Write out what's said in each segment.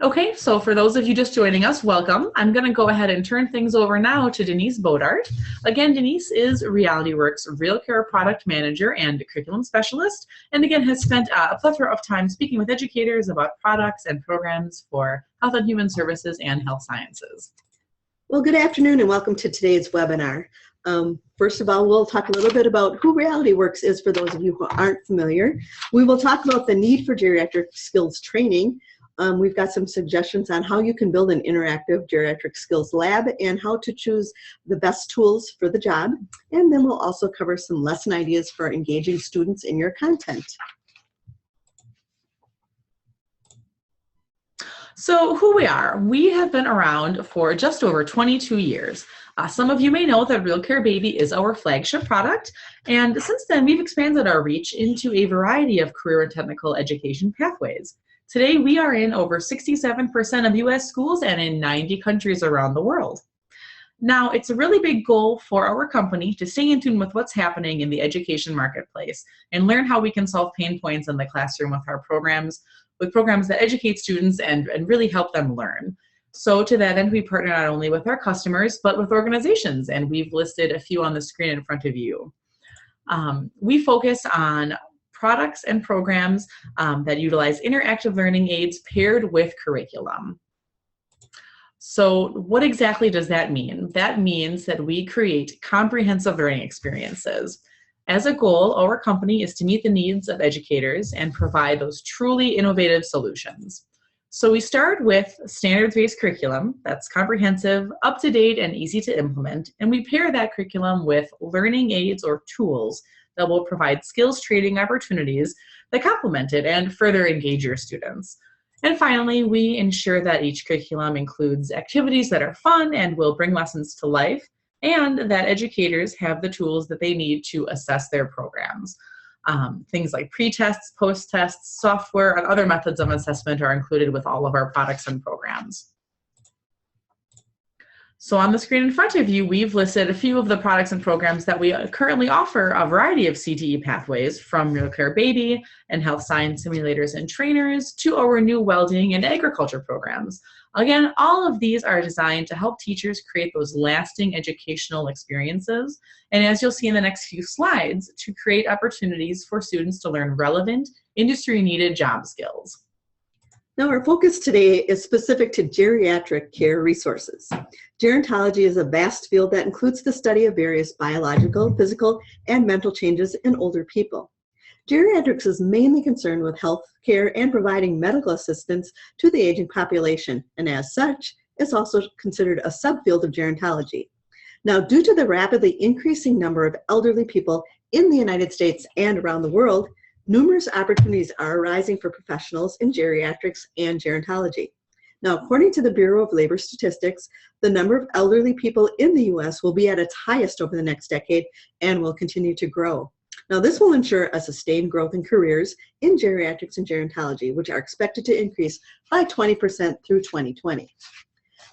Okay, so for those of you just joining us, welcome. I'm going to go ahead and turn things over now to Denise Bodart. Again, Denise is RealityWorks Real Care Product Manager and Curriculum Specialist, and again has spent a plethora of time speaking with educators about products and programs for health and human services and health sciences. Well, good afternoon and welcome to today's webinar. First of all, we'll talk a little bit about who RealityWorks is for those of you who aren't familiar. We will talk about the need for geriatric skills training. We've got some suggestions on how you can build an interactive geriatric skills lab and how to choose the best tools for the job. And then we'll also cover some lesson ideas for engaging students in your content. So who we are. We have been around for just over 22 years. Some of you may know that Real Care Baby is our flagship product, and since then we've expanded our reach into a variety of career and technical education pathways. Today we are in over 67% of US schools and in 90 countries around the world. Now, it's a really big goal for our company to stay in tune with what's happening in the education marketplace and learn how we can solve pain points in the classroom with our programs, that educate students and really help them learn. So to that end, we partner not only with our customers, but with organizations, and we've listed a few on the screen in front of you. We focus on products and programs that utilize interactive learning aids paired with curriculum. So what exactly does that mean? That means that we create comprehensive learning experiences. As a goal, our company is to meet the needs of educators and provide those truly innovative solutions. So we start with standards-based curriculum that's comprehensive, up-to-date, and easy to implement, and we pair that curriculum with learning aids or tools that will provide skills training opportunities that complement it and further engage your students. And finally, we ensure that each curriculum includes activities that are fun and will bring lessons to life, and that educators have the tools that they need to assess their programs. Things like pre-tests, post-tests, software, and other methods of assessment are included with all of our products and programs. So on the screen in front of you, we've listed a few of the products and programs that we currently offer a variety of CTE pathways, from Real Care Baby and health science simulators and trainers to our new welding and agriculture programs. Again, all of these are designed to help teachers create those lasting educational experiences, and as you'll see in the next few slides, to create opportunities for students to learn relevant, industry-needed job skills. Now, our focus today is specific to geriatric care resources. Gerontology is a vast field that includes the study of various biological, physical, and mental changes in older people. Geriatrics is mainly concerned with health care and providing medical assistance to the aging population, and as such, is also considered a subfield of gerontology. Now, due to the rapidly increasing number of elderly people in the United States and around the world, numerous opportunities are arising for professionals in geriatrics and gerontology. Now, according to the Bureau of Labor Statistics, the number of elderly people in the U.S. will be at its highest over the next decade and will continue to grow. Now, this will ensure a sustained growth in careers in geriatrics and gerontology, which are expected to increase by 20% through 2020.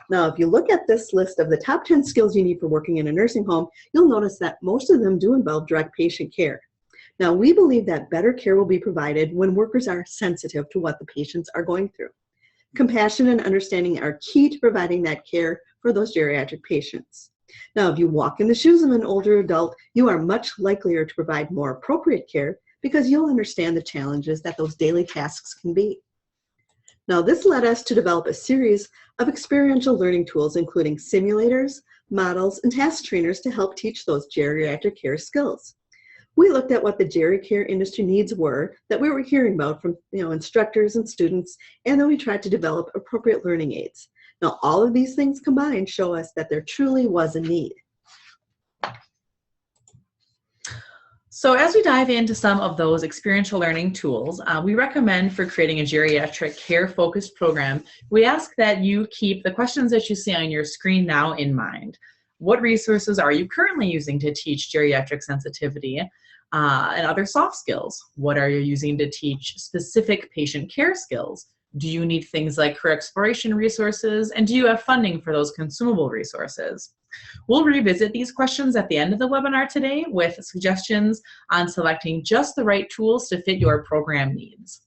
Now, if you look at this list of the top 10 skills you need for working in a nursing home, you'll notice that most of them do involve direct patient care. Now, we believe that better care will be provided when workers are sensitive to what the patients are going through. Compassion and understanding are key to providing that care for those geriatric patients. Now, if you walk in the shoes of an older adult, you are much likelier to provide more appropriate care because you'll understand the challenges that those daily tasks can be. Now, this led us to develop a series of experiential learning tools, including simulators, models, and task trainers to help teach those geriatric care skills. We looked at what the geri care industry needs were that we were hearing about from instructors and students, and then we tried to develop appropriate learning aids. Now, all of these things combined show us that there truly was a need. So as we dive into some of those experiential learning tools, we recommend for creating a geriatric care-focused program, we ask that you keep the questions that you see on your screen now in mind. What resources are you currently using to teach geriatric sensitivity and other soft skills? What are you using to teach specific patient care skills? Do you need things like career exploration resources? And do you have funding for those consumable resources? We'll revisit these questions at the end of the webinar today with suggestions on selecting just the right tools to fit your program needs.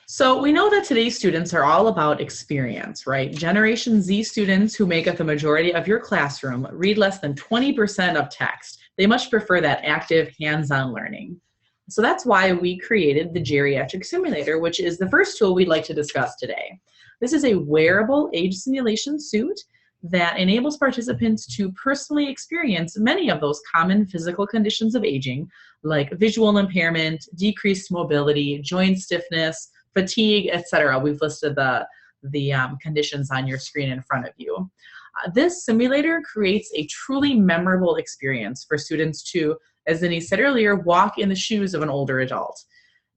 So we know that today's students are all about experience, right? Generation Z students, who make up the majority of your classroom, read less than 20% of text. They much prefer that active, hands-on learning. So that's why we created the Geriatric Simulator, which is the first tool we'd like to discuss today. This is a wearable age simulation suit that enables participants to personally experience many of those common physical conditions of aging, like visual impairment, decreased mobility, joint stiffness, fatigue, etc. We've listed the conditions on your screen in front of you. This simulator creates a truly memorable experience for students to, as Denise said earlier, walk in the shoes of an older adult.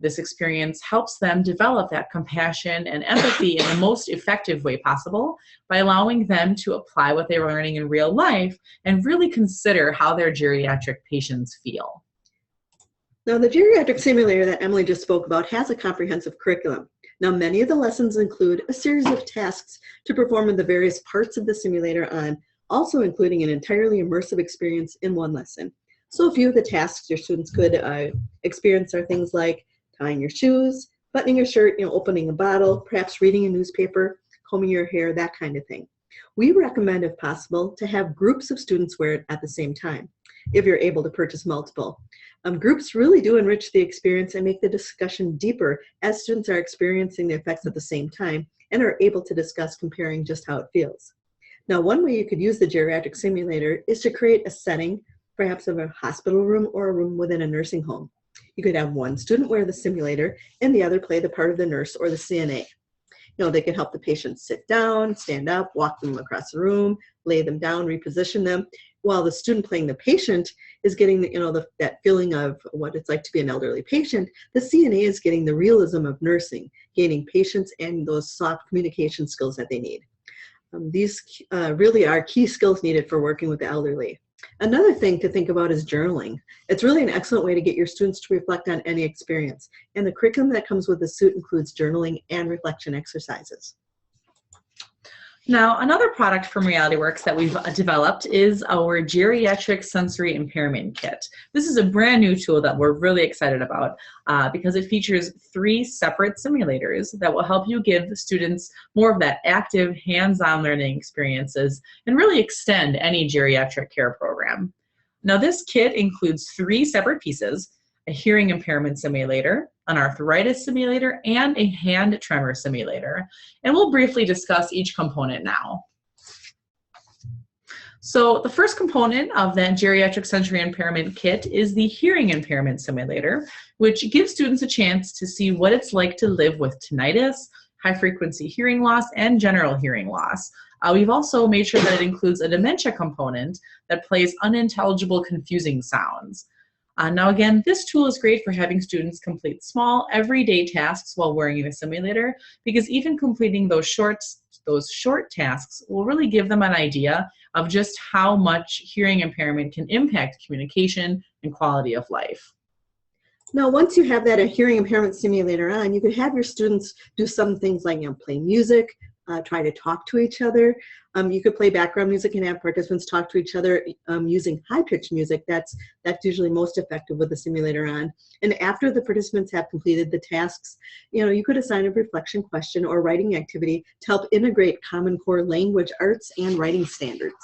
This experience helps them develop that compassion and empathy in the most effective way possible by allowing them to apply what they were learning in real life and really consider how their geriatric patients feel. Now, the Geriatric Simulator that Emily just spoke about has a comprehensive curriculum. Now, many of the lessons include a series of tasks to perform in the various parts of the simulator also including an entirely immersive experience in one lesson. So a few of the tasks your students could experience are things like tying your shoes, buttoning your shirt, opening a bottle, perhaps reading a newspaper, combing your hair, that kind of thing. We recommend, if possible, to have groups of students wear it at the same time, if you're able to purchase multiple. Groups really do enrich the experience and make the discussion deeper as students are experiencing the effects at the same time and are able to discuss comparing just how it feels. Now, one way you could use the Geriatric Simulator is to create a setting, perhaps of a hospital room or a room within a nursing home. You could have one student wear the simulator and the other play the part of the nurse or the CNA. They can help the patient sit down, stand up, walk them across the room, lay them down, reposition them, while the student playing the patient is getting that feeling of what it's like to be an elderly patient. The CNA is getting the realism of nursing, gaining patience and those soft communication skills that they need. These really are key skills needed for working with the elderly. Another thing to think about is journaling. It's really an excellent way to get your students to reflect on any experience. And the curriculum that comes with the suit includes journaling and reflection exercises. Now, another product from RealityWorks that we've developed is our Geriatric Sensory Impairment Kit. This is a brand new tool that we're really excited about because it features 3 separate simulators that will help you give the students more of that active, hands-on learning experiences and really extend any geriatric care program. Now, this kit includes 3 separate pieces: a hearing impairment simulator, an arthritis simulator, and a hand tremor simulator. And we'll briefly discuss each component now. So the first component of that Geriatric Sensory Impairment Kit is the hearing impairment simulator, which gives students a chance to see what it's like to live with tinnitus, high-frequency hearing loss, and general hearing loss. We've also made sure that it includes a dementia component that plays unintelligible, confusing sounds. Now again, this tool is great for having students complete small, everyday tasks while wearing a simulator, because even completing those short tasks will really give them an idea of just how much hearing impairment can impact communication and quality of life. Now, once you have that hearing impairment simulator on, you could have your students do some things like play music, try to talk to each other. You could play background music and have participants talk to each other using high-pitched music. That's usually most effective with the simulator on. And after the participants have completed the tasks, you could assign a reflection question or writing activity to help integrate Common Core language arts and writing standards.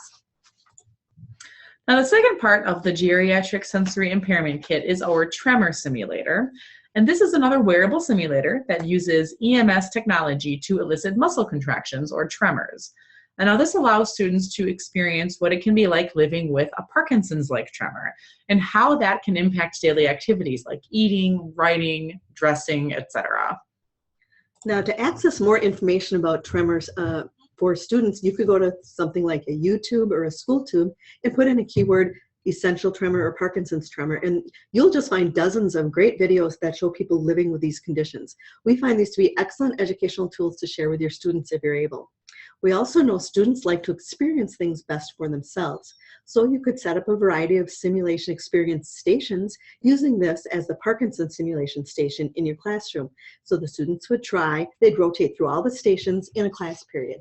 Now, the second part of the Geriatric Sensory Impairment Kit is our Tremor Simulator. And this is another wearable simulator that uses EMS technology to elicit muscle contractions or tremors. And now this allows students to experience what it can be like living with a Parkinson's-like tremor and how that can impact daily activities like eating, writing, dressing, etc. Now, to access more information about tremors for students, you could go to something like a YouTube or a SchoolTube and put in a keyword essential tremor or Parkinson's tremor, and you'll just find dozens of great videos that show people living with these conditions. We find these to be excellent educational tools to share with your students if you're able. We also know students like to experience things best for themselves, so you could set up a variety of simulation experience stations using this as the Parkinson's simulation station in your classroom. So the students would they'd rotate through all the stations in a class period.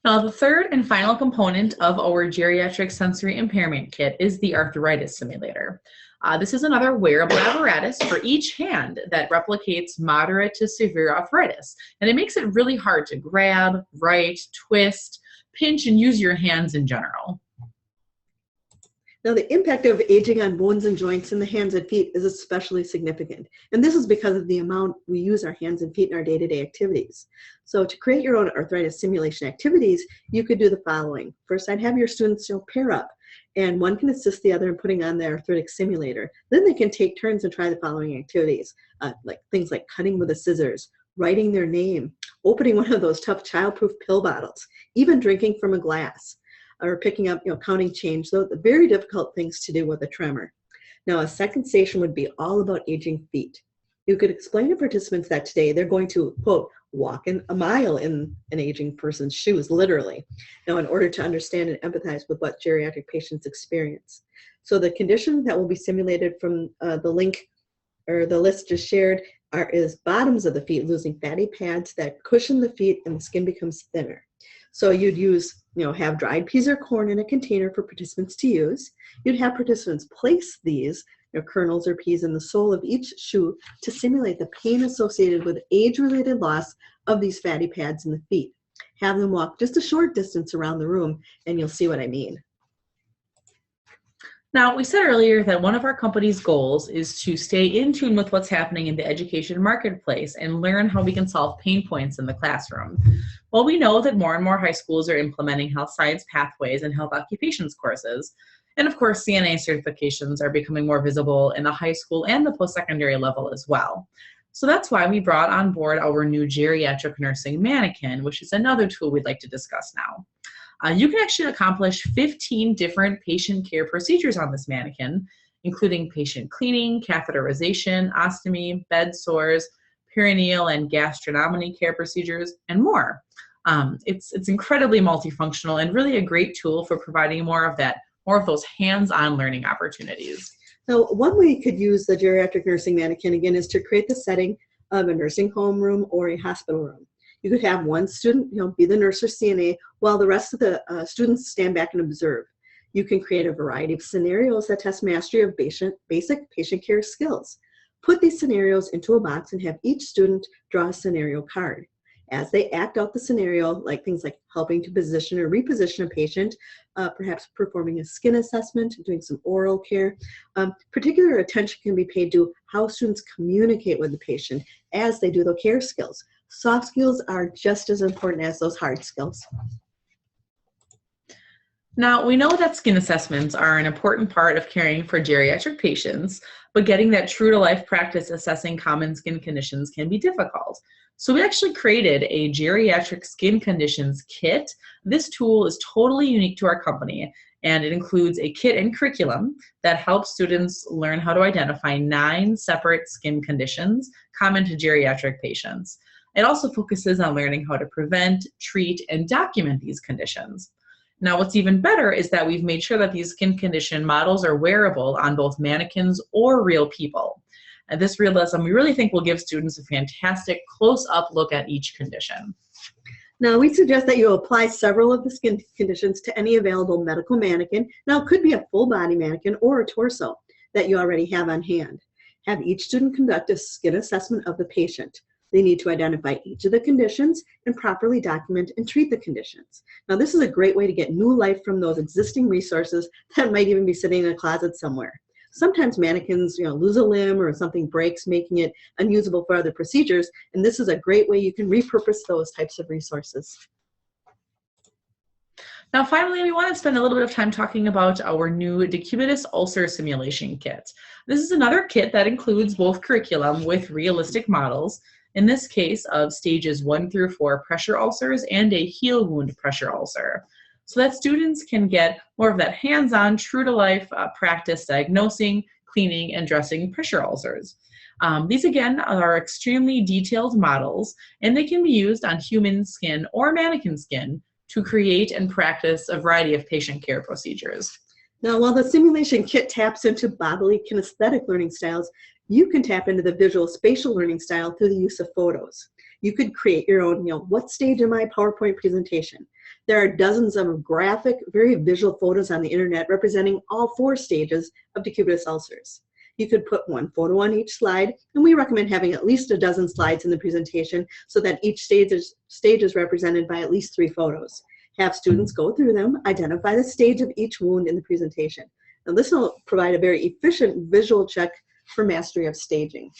Now, the third and final component of our geriatric sensory impairment kit is the Arthritis Simulator. This is another wearable apparatus for each hand that replicates moderate to severe arthritis, and it makes it really hard to grab, write, twist, pinch, and use your hands in general. Now, the impact of aging on bones and joints in the hands and feet is especially significant. And this is because of the amount we use our hands and feet in our day-to-day activities. So to create your own arthritis simulation activities, you could do the following. First, I'd have your students pair up, and one can assist the other in putting on the arthritic simulator. Then they can take turns and try the following activities, like things like cutting with the scissors, writing their name, opening one of those tough childproof pill bottles, even drinking from a glass, or picking up, counting change, though the very difficult things to do with a tremor. Now, a second station would be all about aging feet. You could explain to participants that today they're going to, quote, walk a mile in an aging person's shoes, literally, now in order to understand and empathize with what geriatric patients experience. So the condition that will be simulated from the link or the list just shared is bottoms of the feet losing fatty pads that cushion the feet and the skin becomes thinner. So you'd have dried peas or corn in a container for participants to use. You'd have participants place these kernels or peas in the sole of each shoe to simulate the pain associated with age-related loss of these fatty pads in the feet. Have them walk just a short distance around the room, and you'll see what I mean. Now, we said earlier that one of our company's goals is to stay in tune with what's happening in the education marketplace and learn how we can solve pain points in the classroom. Well, we know that more and more high schools are implementing health science pathways and health occupations courses. And of course, CNA certifications are becoming more visible in the high school and the post-secondary level as well. So that's why we brought on board our new geriatric nursing Manikin, which is another tool we'd like to discuss now. You can actually accomplish 15 different patient care procedures on this Manikin, including patient cleaning, catheterization, ostomy, bed sores, perineal and gastronomy care procedures, and more. It's incredibly multifunctional and really a great tool for providing more of those hands-on learning opportunities. Now, one way you could use the geriatric nursing Manikin, again, is to create the setting of a nursing home room or a hospital room. You could have one student, be the nurse or CNA, while the rest of the students stand back and observe. You can create a variety of scenarios that test mastery of basic patient care skills. Put these scenarios into a box and have each student draw a scenario card. As they act out the scenario, like things like helping to position or reposition a patient, perhaps performing a skin assessment, doing some oral care, particular attention can be paid to how students communicate with the patient as they do the care skills. Soft skills are just as important as those hard skills. Now, we know that skin assessments are an important part of caring for geriatric patients, but getting that true-to-life practice assessing common skin conditions can be difficult. So we actually created a geriatric skin conditions kit. This tool is totally unique to our company, and it includes a kit and curriculum that helps students learn how to identify 9 separate skin conditions common to geriatric patients. It also focuses on learning how to prevent, treat, and document these conditions. Now, what's even better is that we've made sure that these skin condition models are wearable on both mannequins or real people. And this realism, we really think will give students a fantastic close-up look at each condition. Now, we suggest that you apply several of the skin conditions to any available medical mannequin. Now, it could be a full-body mannequin or a torso that you already have on hand. Have each student conduct a skin assessment of the patient. They need to identify each of the conditions and properly document and treat the conditions. Now, this is a great way to get new life from those existing resources that might even be sitting in a closet somewhere. Sometimes mannequins, lose a limb or something breaks, making it unusable for other procedures, and this is a great way you can repurpose those types of resources. Now, finally, we want to spend a little bit of time talking about our new Decubitus Ulcer simulation kit. This is another kit that includes both curriculum with realistic models, in this case of stages 1 through 4 pressure ulcers and a heel wound pressure ulcer, so that students can get more of that hands-on, true-to-life practice diagnosing, cleaning, and dressing pressure ulcers. These, again, are extremely detailed models, and they can be used on human skin or mannequin skin to create and practice a variety of patient care procedures. Now, while the simulation kit taps into bodily kinesthetic learning styles, you can tap into the visual spatial learning style through the use of photos. You could create your own, what stage in my PowerPoint presentation? There are dozens of graphic, very visual photos on the internet representing all 4 stages of decubitus ulcers. You could put one photo on each slide, and we recommend having at least a dozen slides in the presentation so that each stage is represented by at least 3 photos. Have students go through them, identify the stage of each wound in the presentation. Now, this will provide a very efficient visual check for mastery of staging.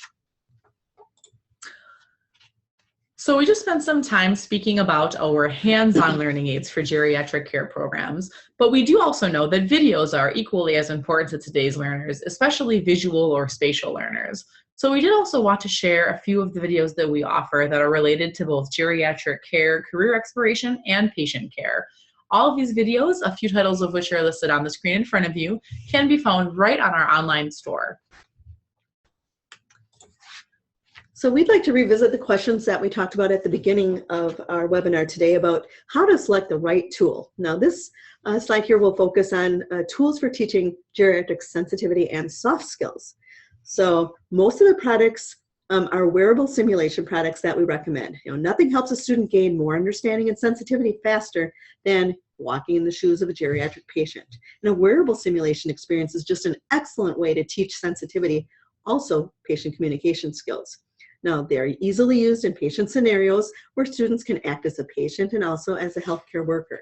So we just spent some time speaking about our hands-on learning aids for geriatric care programs, but we do also know that videos are equally as important to today's learners, especially visual or spatial learners. So we did also want to share a few of the videos that we offer that are related to both geriatric care, career exploration, and patient care. All of these videos, a few titles of which are listed on the screen in front of you, can be found right on our online store. So we'd like to revisit the questions that we talked about at the beginning of our webinar today about how to select the right tool. Now this slide here will focus on tools for teaching geriatric sensitivity and soft skills. So most of the products are wearable simulation products that we recommend. Nothing helps a student gain more understanding and sensitivity faster than walking in the shoes of a geriatric patient. And a wearable simulation experience is just an excellent way to teach sensitivity, also patient communication skills. Now, they're easily used in patient scenarios where students can act as a patient and also as a healthcare worker.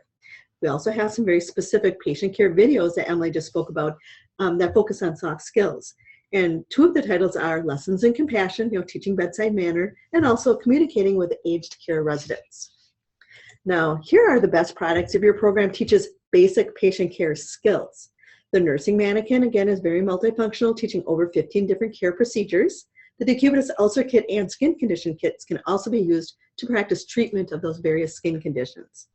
We also have some very specific patient care videos that Emily just spoke about that focus on soft skills. And 2 of the titles are Lessons in Compassion, teaching bedside manner, and also communicating with aged care residents. Now, here are the best products if your program teaches basic patient care skills. The nursing Manikin, again, is very multifunctional, teaching over 15 different care procedures. The Decubitus ulcer kit and skin condition kits can also be used to practice treatment of those various skin conditions.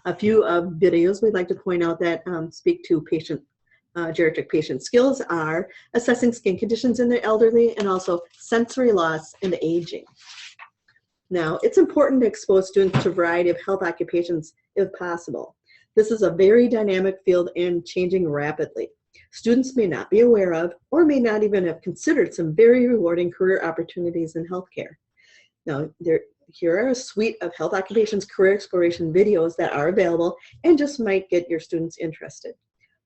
A few videos we'd like to point out that speak to geriatric patient skills are assessing skin conditions in the elderly and also sensory loss and aging. Now, it's important to expose students to a variety of health occupations if possible. This is a very dynamic field and changing rapidly. Students may not be aware of or may not even have considered some very rewarding career opportunities in healthcare. Now, here are a suite of health occupations career exploration videos that are available and just might get your students interested.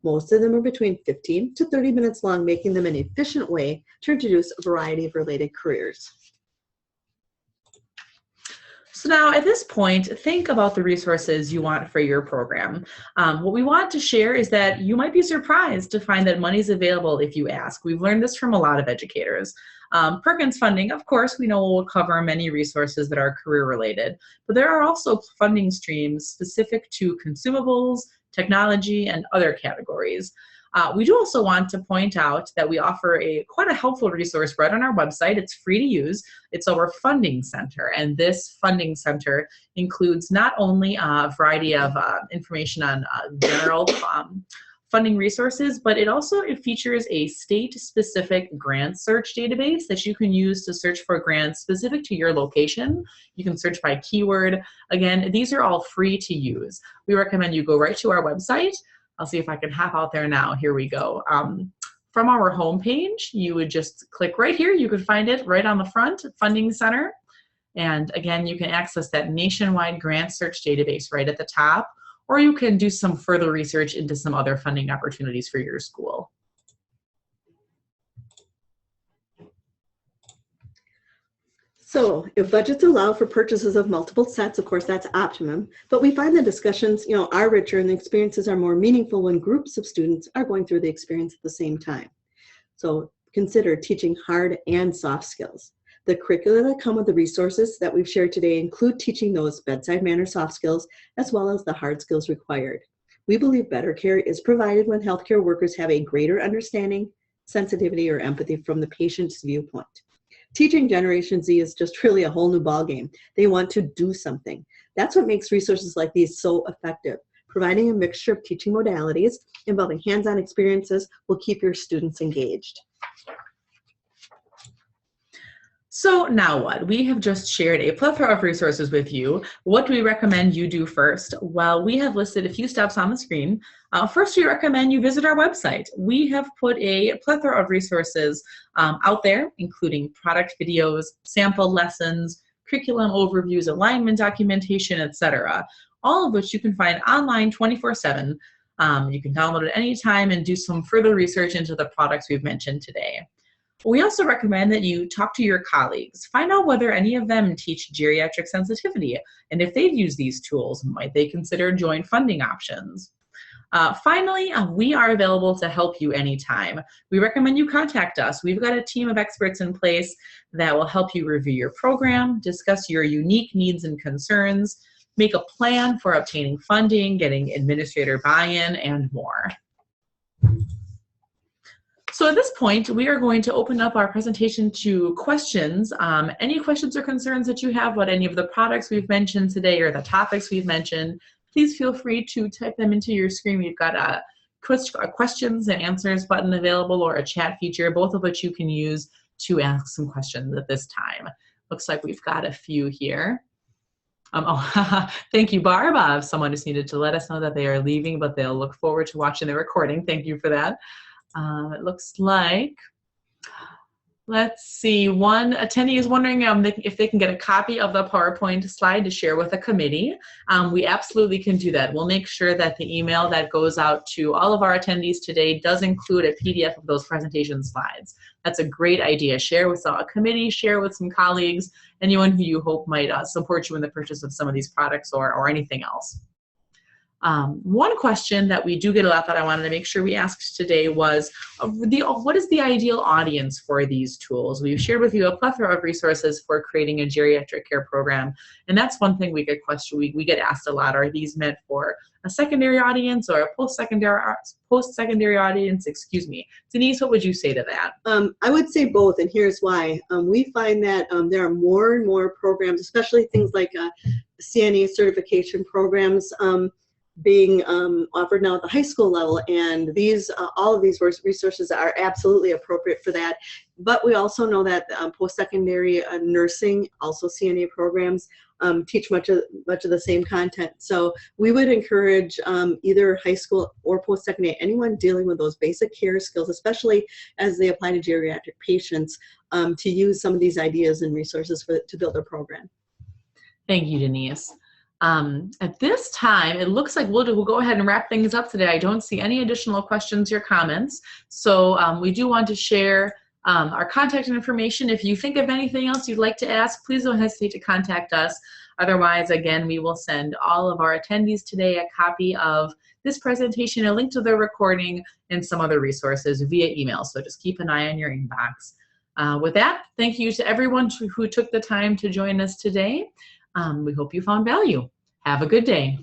Most of them are between 15 to 30 minutes long, making them an efficient way to introduce a variety of related careers. So now at this point, think about the resources you want for your program. What we want to share is that you might be surprised to find that money is available if you ask. We've learned this from a lot of educators. Perkins funding, of course, we know will cover many resources that are career related, but there are also funding streams specific to consumables, technology, and other categories. We do also want to point out that we offer quite a helpful resource right on our website. It's free to use. It's our funding center, and this funding center includes not only a variety of information on general funding resources, but it features a state-specific grant search database that you can use to search for grants specific to your location. You can search by keyword. Again, these are all free to use. We recommend you go right to our website. I'll see if I can hop out there now. Here we go. From our homepage, you would just click right here. You could find it right on the front, Funding Center. And again, you can access that nationwide grant search database right at the top, or you can do some further research into some other funding opportunities for your school. So if budgets allow for purchases of multiple sets, of course, that's optimum. But we find the discussions, are richer and the experiences are more meaningful when groups of students are going through the experience at the same time. So consider teaching hard and soft skills. The curricula that come with the resources that we've shared today include teaching those bedside manner soft skills as well as the hard skills required. We believe better care is provided when healthcare workers have a greater understanding, sensitivity, or empathy from the patient's viewpoint. Teaching Generation Z is just really a whole new ballgame. They want to do something. That's what makes resources like these so effective. Providing a mixture of teaching modalities involving hands-on experiences will keep your students engaged. So now what? We have just shared a plethora of resources with you. What do we recommend you do first? Well, we have listed a few steps on the screen. First, we recommend you visit our website. We have put a plethora of resources out there, including product videos, sample lessons, curriculum overviews, alignment documentation, etc. All of which you can find online 24/7. You can download it anytime and do some further research into the products we've mentioned today. We also recommend that you talk to your colleagues. Find out whether any of them teach geriatric sensitivity, and if they've used these tools, might they consider joint funding options. Finally, we are available to help you anytime. We recommend you contact us. We've got a team of experts in place that will help you review your program, discuss your unique needs and concerns, make a plan for obtaining funding, getting administrator buy-in, and more. So at this point, we are going to open up our presentation to questions. Any questions or concerns that you have about any of the products we've mentioned today or the topics we've mentioned, please feel free to type them into your screen. We've got a questions and answers button available, or a chat feature, both of which you can use to ask some questions at this time. Looks like we've got a few here. Thank you, Barb. Someone just needed to let us know that they are leaving, but they'll look forward to watching the recording. Thank you for that. It looks like, let's see, one attendee is wondering if they can get a copy of the PowerPoint slide to share with the committee. We absolutely can do that. We'll make sure that the email that goes out to all of our attendees today does include a PDF of those presentation slides. That's a great idea. Share with a committee, share with some colleagues, anyone who you hope might support you in the purchase of some of these products or anything else. One question that we do get a lot that I wanted to make sure we asked today was, what is the ideal audience for these tools? We've shared with you a plethora of resources for creating a geriatric care program, and that's one thing we get asked a lot. Are these meant for a secondary audience or a post-secondary audience? Excuse me. Denise, what would you say to that? I would say both, and here's why. We find that there are more and more programs, especially things like CNA certification programs, being offered now at the high school level, and these all of these resources are absolutely appropriate for that. But we also know that post-secondary nursing, also CNA programs, teach much of the same content. So we would encourage either high school or post-secondary, anyone dealing with those basic care skills, especially as they apply to geriatric patients, to use some of these ideas and resources to build their program. Thank you, Denise. At this time, it looks like we'll go ahead and wrap things up today. I don't see any additional questions or comments. So we do want to share our contact information. If you think of anything else you'd like to ask, please don't hesitate to contact us. Otherwise, again, we will send all of our attendees today a copy of this presentation, a link to the recording, and some other resources via email. So just keep an eye on your inbox. With that, thank you to everyone who took the time to join us today. We hope you found value. Have a good day.